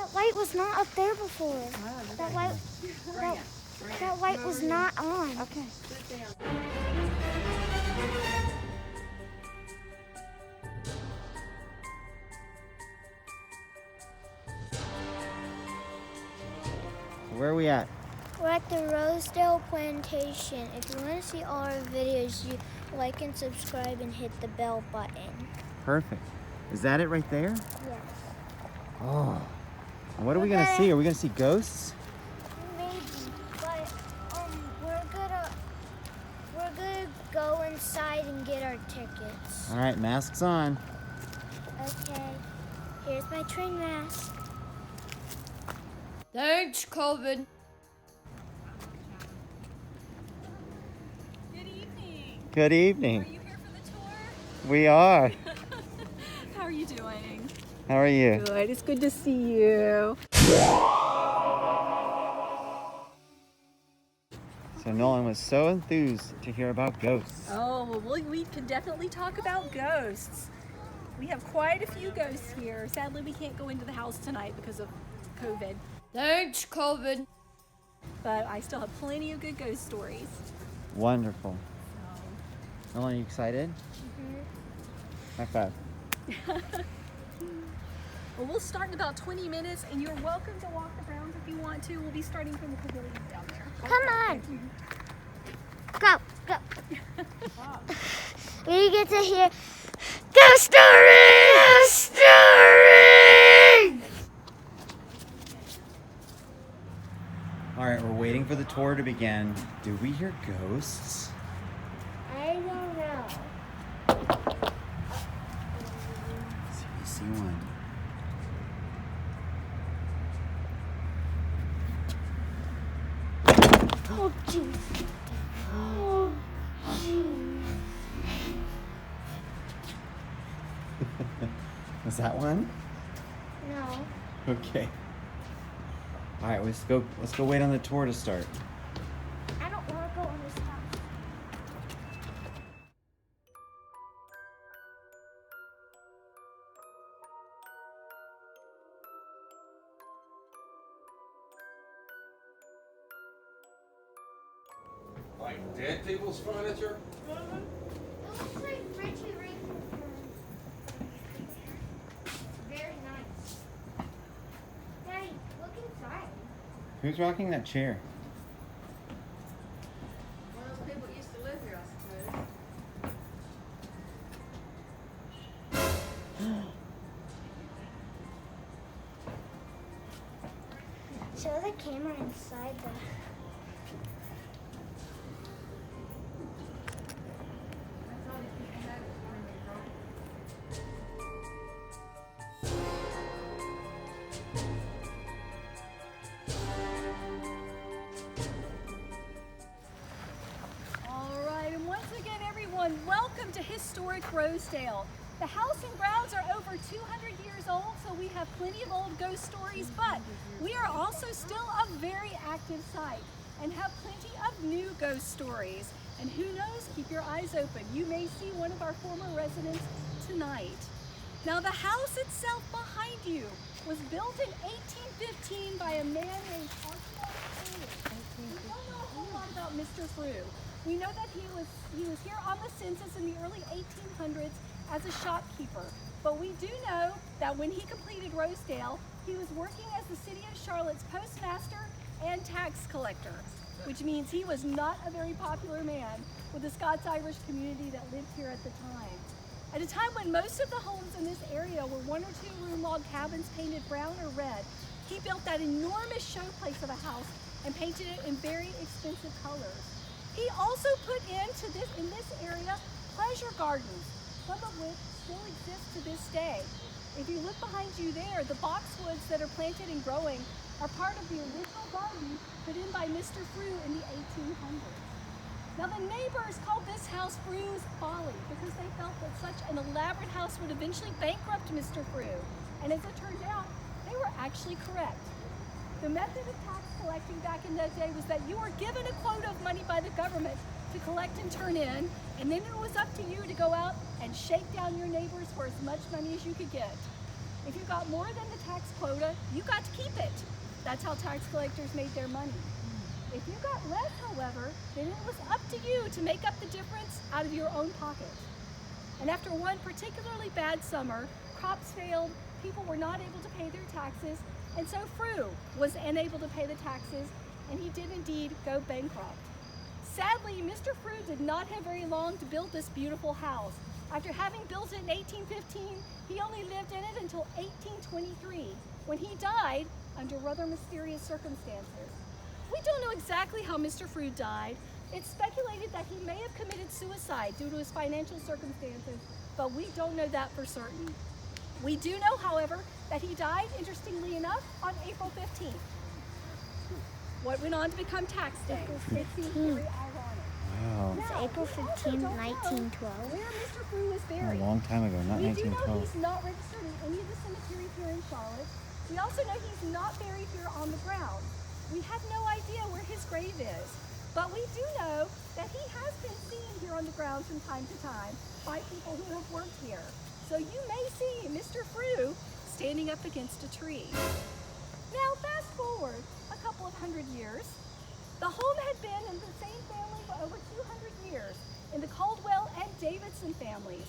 That light was not up there before. That light was not on. Okay. Where are we at? We're at the Rosedale Plantation. If you want to see all our videos, you like and subscribe and hit the bell button. Perfect. Is that it right there? Yes. Oh. And what are we going to see? Are we going to see ghosts? Maybe, but we're gonna go inside and get our tickets. All right, masks on. Okay. Here's my train mask. Thanks, COVID. Good evening. Good evening. Are you here for the tour? We are. How are you doing? How are you? Good. It's good to see you. So Nolan was so enthused to hear about ghosts. Oh, well, we can definitely talk about ghosts. We have quite a few ghosts here. Sadly, we can't go into the house tonight because of COVID. Thanks, COVID. But I still have plenty of good ghost stories. Wonderful. Nolan, are you excited? Mm-hmm. High five. Well, we'll start in about 20 minutes, and you're welcome to walk the grounds if you want to. We'll be starting from the pavilion down there. Come on. Go, go. We get to hear ghost story! Ghost story! All right, we're waiting for the tour to begin. Do we hear ghosts? I don't know. See one. Oh, jeez. Oh, jeez. Was that one? No. Okay. All right, let's go wait on the tour to start. I don't want to go in this house. Like dead people's furniture? It looks like Richie Rachel's room. Very nice. Daddy, look inside. Who's rocking that chair? One of those people used to live here, I suppose. Show the camera inside the... All right, and once again, everyone, welcome to historic Rosedale. The house and grounds are over 200 years old, so we have plenty of old ghost stories, but we are also still a very active site and have plenty of new ghost stories. And who knows, keep your eyes open. You may see one of our former residents tonight. Now, the house itself behind you was built in 1815 by a man named Rosedale. We don't know a whole lot about Mr. Frew. We know that he was here on the census in the early 1800s as a shopkeeper. But we do know that when he completed Rosedale, he was working as the City of Charlotte's postmaster and tax collector, which means he was not a very popular man with the Scots-Irish community that lived here at the time. At a time when most of the homes in this area were 1 or 2 room log cabins painted brown or red, he built that enormous showplace of a house and painted it in very expensive colors. He also put in this area pleasure gardens, some of which still exist to this day. If you look behind you there, the boxwoods that are planted and growing are part of the original garden put in by Mr. Frew in the 1800s. Now, the neighbors called this house Frew's Folly because they felt that such an elaborate house would eventually bankrupt Mr. Frew. And as it turned out, they were actually correct. The method of tax collecting back in that day was that you were given a quota of money by the government to collect and turn in, and then it was up to you to go out and shake down your neighbors for as much money as you could get. If you got more than the tax quota, you got to keep it. That's how tax collectors made their money. If you got less, however, then it was up to you to make up the difference out of your own pocket. And after one particularly bad summer, crops failed, people were not able to pay their taxes, and so Frew was unable to pay the taxes, and he did indeed go bankrupt. Sadly, Mr. Frew did not have very long to build this beautiful house. After having built it in 1815, he only lived in it until 1823, when he died under rather mysterious circumstances. We don't know exactly how Mr. Frew died. It's speculated that he may have committed suicide due to his financial circumstances, but we don't know that for certain. We do know, however, that he died, interestingly enough, on April 15th. What went on to become tax day. It seems very ironic. Wow. It's Now, April we also 15, don't know 1912. where Mr. Frew is A buried. long time ago, not We do know 1912. he's not registered in any of the cemeteries here in Charlotte. We also know he's not buried here on the ground. We have no idea where his grave is, but we do know that he has been seen here on the ground from time to time by people who have worked here. So you may see Mr. Frew standing up against a tree. Now fast forward a couple of hundred years. The home had been in the same family for over 200 years, in the Caldwell and Davidson families.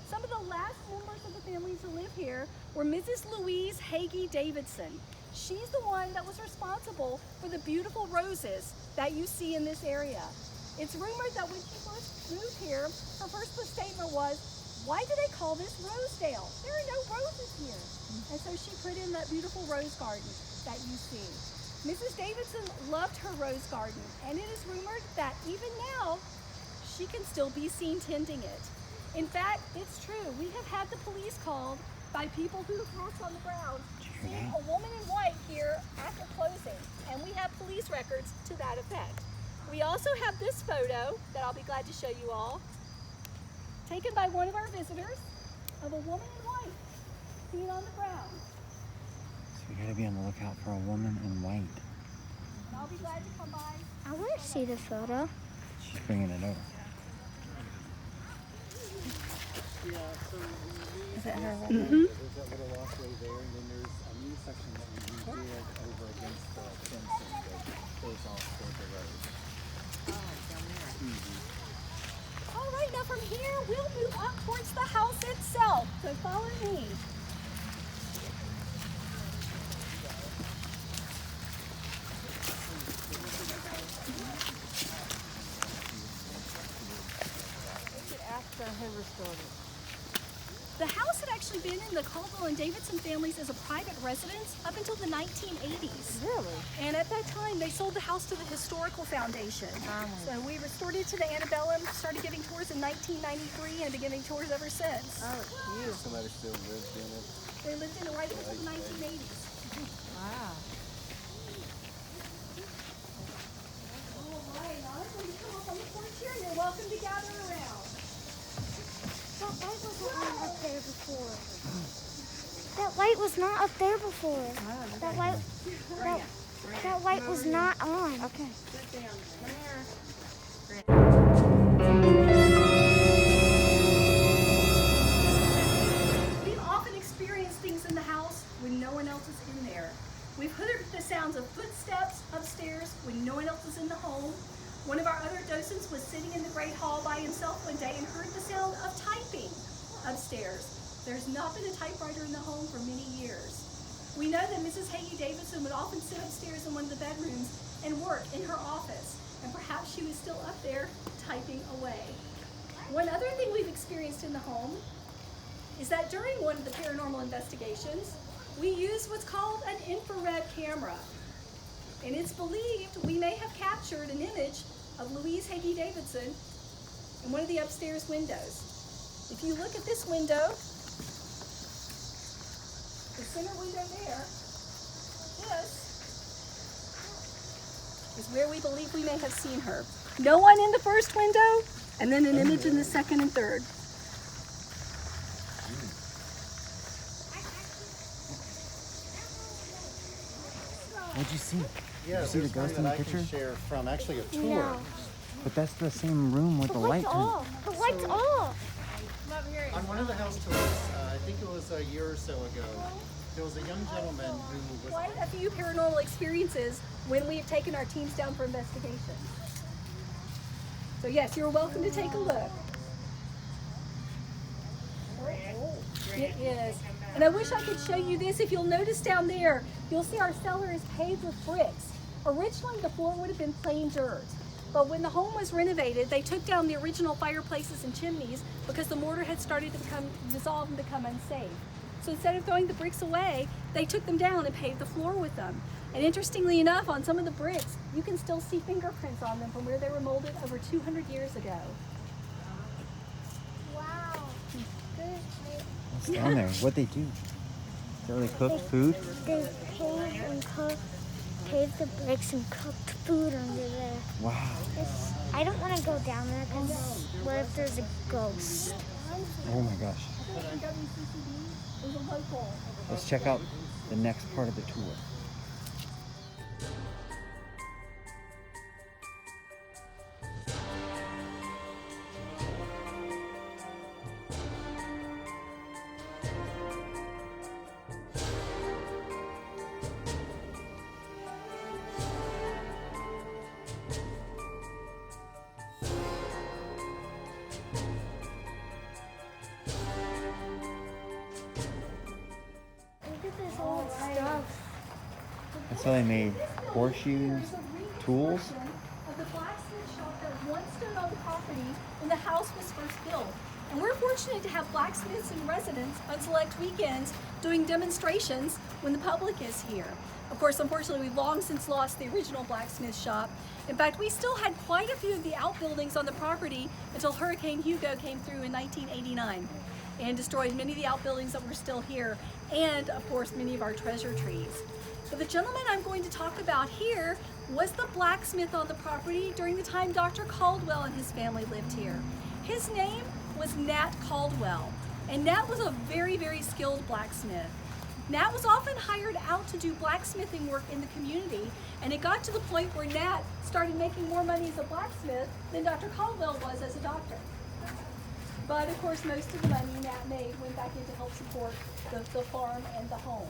Some of the last members of the family to live here were Mrs. Louise Hagee Davidson. She's the one that was responsible for the beautiful roses that you see in this area. It's rumored that when she first moved here, her first statement was, "Why do they call this Rosedale? There are no roses here." And so she put in that beautiful rose garden that you see. Mrs. Davidson loved her rose garden, and it is rumored that even now, she can still be seen tending it. In fact, it's true. We have had the police called by people who have worked on the ground, seeing a woman in white here after closing, and we have police records to that effect. We also have this photo that I'll be glad to show you all, taken by one of our visitors, of a woman in white seen on the ground. So we gotta be on the lookout for a woman in white. And I'll be glad to come by. I want to see the photo. She's bringing it over. Is it her? Mm-hmm. There's that little walkway there, and then there's a new section that we redid over against the fencing that goes off toward the road. All right, now from here, we'll move up towards the house itself. So follow me. The house had actually been in the Caldwell and Davidson families as a private residence up until the 1980s. Really? And at that time, they sold the house to the Historical Foundation. So we restored it to the antebellum, started giving tours in 1993, and been giving tours ever since. Oh, cute. Somebody still lives in it. They lived in it right until the 1980s. Wow. All right, now I'm going to come up on the porch here, and you're welcome to gather around. That light wasn't on up there before. That light was not up there before. That light was not on. Okay. We've often experienced things in the house when no one else is in there. We've heard the sounds of footsteps upstairs when no one else is in the home. One of our other docents was sitting in the Great Hall by himself one day and heard the sound of typing upstairs. There's not been a typewriter in the home for many years. We know that Mrs. Hagee Davidson would often sit upstairs in one of the bedrooms and work in her office, and perhaps she was still up there typing away. One other thing we've experienced in the home is that during one of the paranormal investigations, we used what's called an infrared camera. And it's believed we may have captured an image of Louise Hagee Davidson in one of the upstairs windows. If you look at this window, the center window there, this is where we believe we may have seen her. No one in the first window, and then an image in the second and third. What'd you see? Yeah, Did you see the there's one ghost in the that I picture? can share from actually a tour. No. But that's the same room with the light light's turned. off. The light's off. On one of the house tours, I think it was a year or so ago, There was a young gentleman who was Quite a few paranormal experiences when we have taken our teams down for investigation. So yes, you're welcome to take a look. It is. And I wish I could show you this. If you'll notice down there, you'll see our cellar is paved with bricks. Originally, the floor would have been plain dirt. But when the home was renovated, they took down the original fireplaces and chimneys because the mortar had started to dissolve and become unsafe. So instead of throwing the bricks away, they took them down and paved the floor with them. And interestingly enough, on some of the bricks, you can still see fingerprints on them from where they were molded over 200 years ago. Wow. What's down there? What'd they do? They cook food? They paved the bricks and cooked food under there. Wow. I don't want to go down there because what if there's a ghost? Oh my gosh. It was a local. Let's check out the next part of the tour. Look at this old stuff. That's how they made horseshoes, tools. Of the blacksmith shop that once stood on the property when the house was first built. And we're fortunate to have blacksmiths in residence on select weekends doing demonstrations when the public is here. Of course, unfortunately, we've long since lost the original blacksmith shop. In fact, we still had quite a few of the outbuildings on the property until Hurricane Hugo came through in 1989 and destroyed many of the outbuildings that were still here, and of course, many of our treasure trees. But the gentleman I'm going to talk about here was the blacksmith on the property during the time Dr. Caldwell and his family lived here. His name was Nat Caldwell, and Nat was a very, very skilled blacksmith. Nat was often hired out to do blacksmithing work in the community, and it got to the point where Nat started making more money as a blacksmith than Dr. Caldwell was as a doctor. But of course, most of the money Nat made went back in to help support the farm and the home.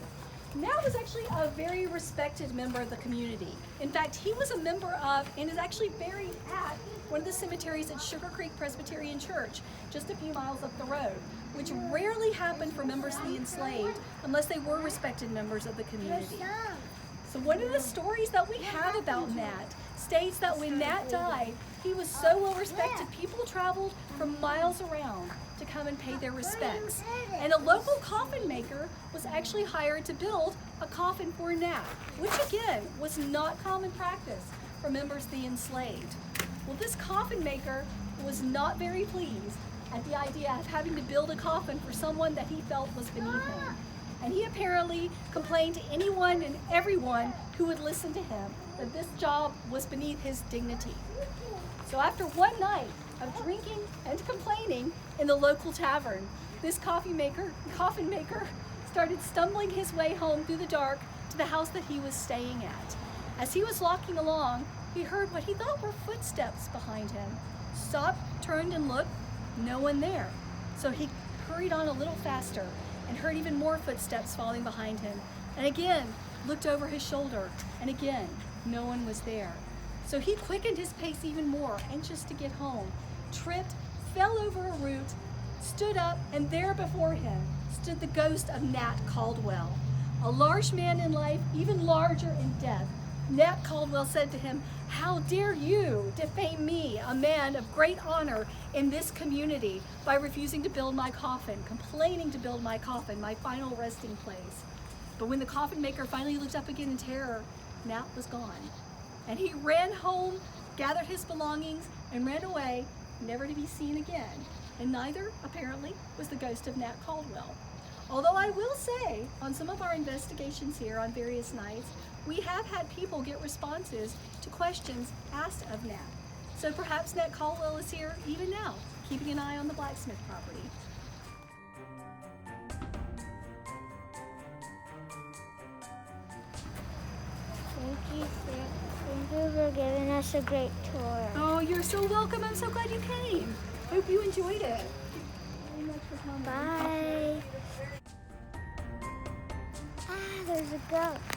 Nat was actually a very respected member of the community. In fact, he was a member of and is actually buried at one of the cemeteries at Sugar Creek Presbyterian Church, just a few miles up the road, which rarely happened for members of the enslaved unless they were respected members of the community. So one of the stories that we have about Nat states that when Nat died, he was so well respected, people traveled from miles around to come and pay their respects. And a local coffin maker was actually hired to build a coffin for Nat, which again was not common practice for members of the enslaved. Well, this coffin maker was not very pleased at the idea of having to build a coffin for someone that he felt was beneath him. And he apparently complained to anyone and everyone who would listen to him that this job was beneath his dignity. So after one night of drinking and complaining in the local tavern, this coffin maker started stumbling his way home through the dark to the house that he was staying at. As he was walking along, he heard what he thought were footsteps behind him. Stopped, turned, and looked, no one there. So he hurried on a little faster and heard even more footsteps falling behind him. And again, looked over his shoulder, and again, no one was there. So he quickened his pace even more, anxious to get home, tripped, fell over a root, stood up, and there before him stood the ghost of Nat Caldwell. A large man in life, even larger in death. Nat Caldwell said to him, "How dare you defame me, a man of great honor in this community, by refusing to build my coffin, complaining to build my coffin, my final resting place." But when the coffin maker finally looked up again in terror, Nat was gone. And he ran home, gathered his belongings, and ran away, never to be seen again. And neither, apparently, was the ghost of Nat Caldwell. Although I will say, on some of our investigations here on various nights, we have had people get responses to questions asked of Nat. So perhaps Nat Caldwell is here even now, keeping an eye on the blacksmith property. Thank you, Sarah. Thank you for giving us a great tour. Oh, you're so welcome. I'm so glad you came. Hope you enjoyed it. Thank you very much for coming. Bye. there's a ghost.